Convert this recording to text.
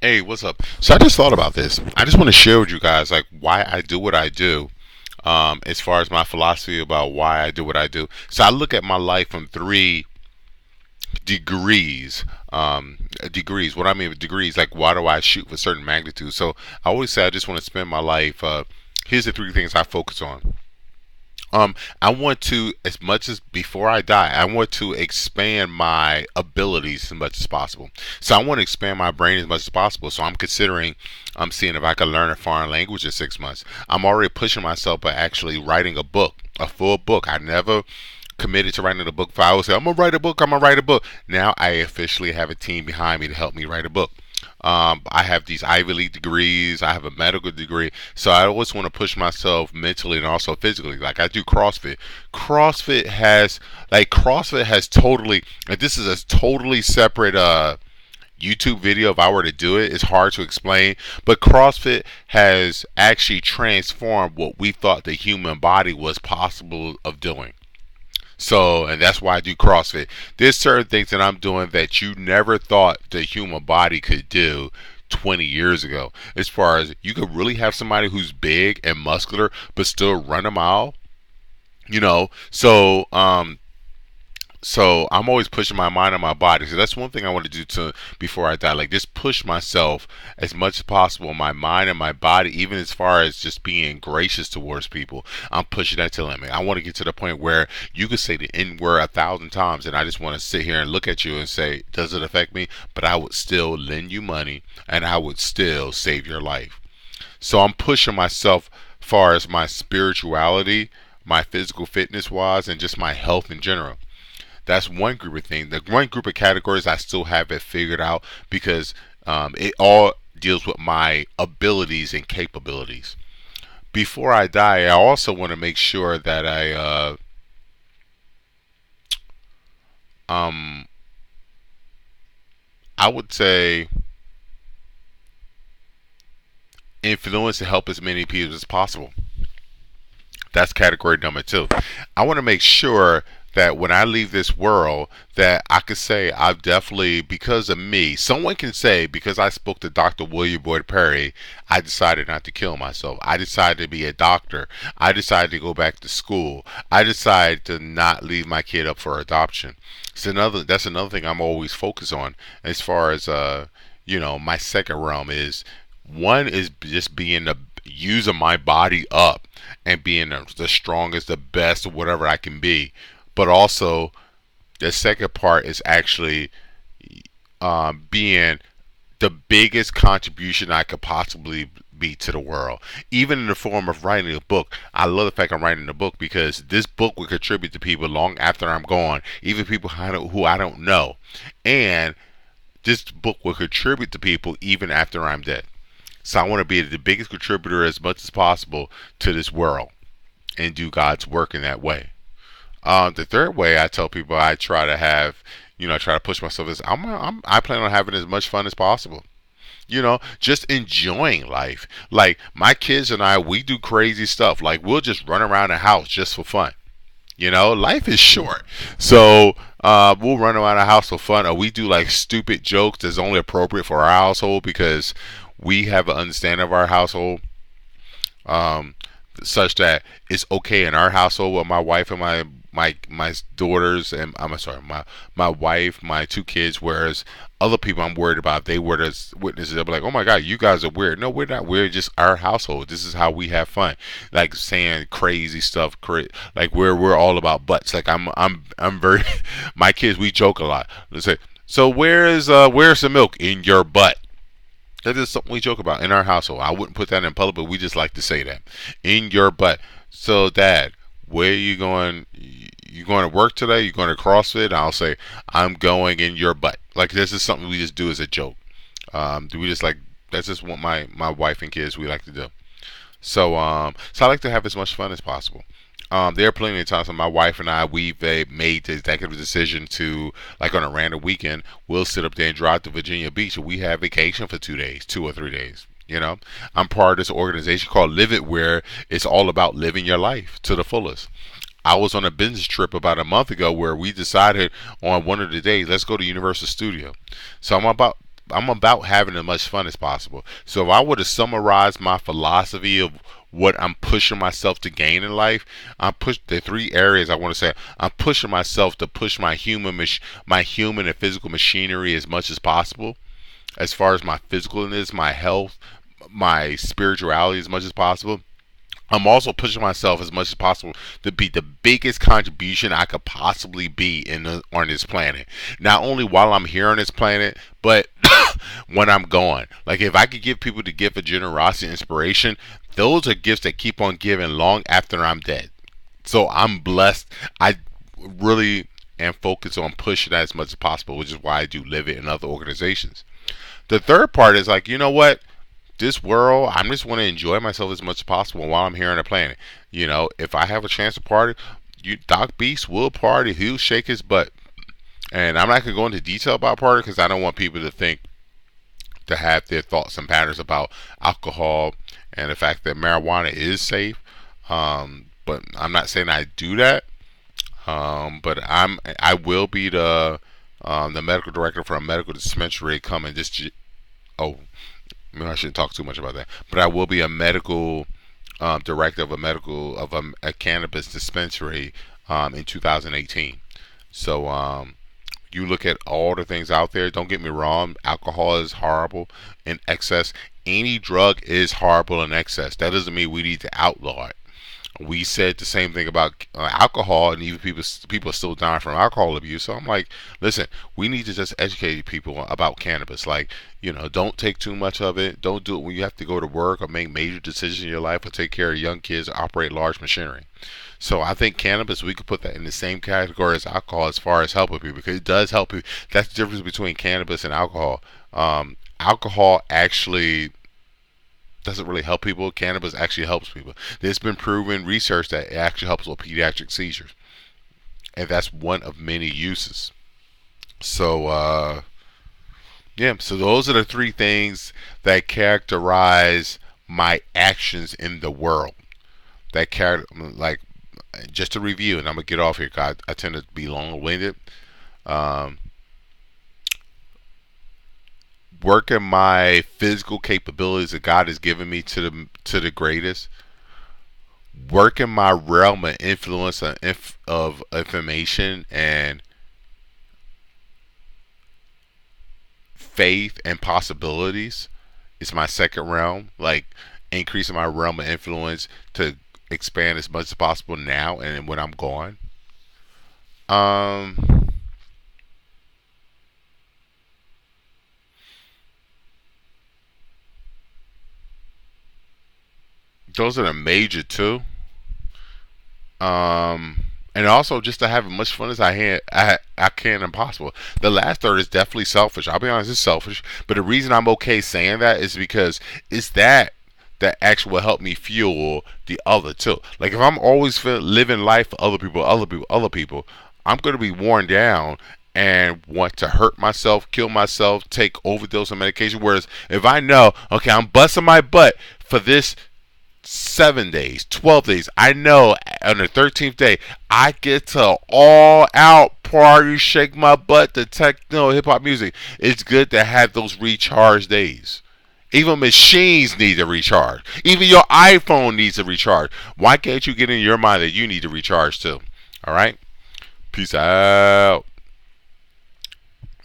Hey, what's up? So I just thought about this. I just want to share with you guys like why I do what I do. As far as my philosophy about why I do what I do. So I look at my life from three degrees. Degrees. What I mean with degrees, like why do I shoot for certain magnitude? So I always say I just want to spend my life. Here's the three things I focus on. I want to, as much as before I die, I want to expand my abilities as much as possible. So I want to expand my brain as much as possible. So I'm seeing if I can learn a foreign language in 6 months. I'm already pushing myself by actually writing a book, a full book. I never committed to writing a book. If I would say I'm gonna write a book, I'm gonna write a book. Now I officially have a team behind me to help me write a book. I have these Ivy League degrees. I have a medical degree. So I always want to push myself mentally and also physically. Like I do CrossFit. CrossFit has totally, and this is a totally separate YouTube video. If I were to do it, it's hard to explain. But CrossFit has actually transformed what we thought the human body was possible of doing. So, and that's why I do CrossFit. There's certain things that I'm doing that you never thought the human body could do 20 years ago. As far as you could really have somebody who's big and muscular but still run a mile, you know. So I'm always pushing my mind and my body. So that's one thing I want to do to before I die. Like just push myself as much as possible, my mind and my body, even as far as just being gracious towards people. I'm pushing that to the limit. I want to get to the point where you could say the N word 1,000 times, and I just want to sit here and look at you and say, does it affect me? But I would still lend you money, and I would still save your life. So I'm pushing myself far as my spirituality, my physical fitness wise, and just my health in general. That's one group of things. The one group of categories I still have it figured out because it all deals with my abilities and capabilities. Before I die, I also want to make sure that um, I would say influence and help as many people as possible. That's category number two. I want to make sure that when I leave this world, that I could say I've definitely, because of me, someone can say because I spoke to Dr. William Boyd Perry, I decided not to kill myself. I decided to be a doctor. I decided to go back to school. I decided to not leave my kid up for adoption. That's another thing I'm always focused on as far as my second realm is one is just being the using my body up and being the strongest, the best, whatever I can be. But also, the second part is actually being the biggest contribution I could possibly be to the world, even in the form of writing a book. I love the fact I'm writing a book because this book will contribute to people long after I'm gone, even people who I don't know, and this book will contribute to people even after I'm dead. So I want to be the biggest contributor as much as possible to this world and do God's work in that way. The third way I tell people I try to have, I try to push myself is I plan on having as much fun as possible. Just enjoying life. Like my kids and I, we do crazy stuff. Like we'll just run around the house just for fun. Life is short. So we'll run around the house for fun, or we do like stupid jokes that's only appropriate for our household because we have an understanding of our household. Such that it's okay in our household with my wife and my daughters and I'm sorry my wife, my two kids, whereas other people I'm worried about, they were as witnesses, they'll be like, oh my god, you guys are weird. No, we're not weird, just our household. This is how we have fun, like saying crazy stuff, like we're all about butts. Like I'm very my kids, we joke a lot. Let's say, so where's the milk in your butt? That is something we joke about in our household. I wouldn't put that in public, but we just like to say that. In your butt. So, Dad, where are you going? You going to work today? You going to CrossFit? And I'll say, I'm going in your butt. Like, this is something we just do as a joke. Do we just like, that's just what my wife and kids, we like to do. So I like to have as much fun as possible. There are plenty of times when my wife and I, we've made the executive decision to, like on a random weekend, we'll sit up there and drive to Virginia Beach and we have vacation for 2 days, 2 or 3 days. I'm part of this organization called Live It, where it's all about living your life to the fullest. I was on a business trip about a month ago where we decided on one of the days, let's go to Universal Studio. So I'm about I'm about having as much fun as possible. So if I were to summarize my philosophy of what I'm pushing myself to gain in life, I'm push the three areas I want to say. I'm pushing myself to push my human and physical machinery as much as possible, as far as my physicalness, my health, my spirituality as much as possible. I'm also pushing myself as much as possible to be the biggest contribution I could possibly be on this planet. Not only while I'm here on this planet, but when I'm gone. Like if I could give people the gift of generosity and inspiration, those are gifts that keep on giving long after I'm dead. So I'm blessed. I really am focused on pushing that as much as possible, which is why I do live it in other organizations. The third part is like, you know what? This world, I just want to enjoy myself as much as possible while I'm here on the planet. If I have a chance to party, Doc Beast will party. He'll shake his butt. And I'm not going to go into detail about party because I don't want people to have their thoughts and patterns about alcohol and the fact that marijuana is safe. But I'm not saying I do that. But I will be the medical director for a medical dispensary coming oh, I shouldn't talk too much about that, but I will be a medical director of a cannabis dispensary in 2018. So you look at all the things out there. Don't get me wrong. Alcohol is horrible in excess. Any drug is horrible in excess. That doesn't mean we need to outlaw it. We said the same thing about alcohol, and even people are still dying from alcohol abuse. So I'm like, listen, we need to just educate people about cannabis. Like, don't take too much of it. Don't do it when you have to go to work or make major decisions in your life or take care of young kids or operate large machinery. So I think cannabis, we could put that in the same category as alcohol as far as helping people, because it does help you. That's the difference between cannabis and alcohol. Alcohol actually doesn't really help people. Cannabis actually helps people. There's been proven research that it actually helps with pediatric seizures, and that's one of many uses. So yeah, so those are the three things that characterize my actions in the world. That like, just to review, and I'm gonna get off here because I tend to be long-winded. Um, Working my physical capabilities that God has given me to the greatest. Working my realm of influence of information and faith and possibilities is my second realm. Like increasing my realm of influence to expand as much as possible now and when I'm gone. Um, those are the major two. Um, and also just to have as much fun as I can and possible. The last third is definitely selfish. I'll be honest, it's selfish. But the reason I'm okay saying that is because it's that actually will help me fuel the other two. Like if I'm always living life for other people, I'm gonna be worn down and want to hurt myself, kill myself, take overdose of medication. Whereas if I know, okay, I'm busting my butt for this 7 days, 12 days. I know on the 13th day, I get to all out party, shake my butt to techno hip hop music. It's good to have those recharge days. Even machines need to recharge. Even your iPhone needs to recharge. Why can't you get in your mind that you need to recharge too? All right? Peace out.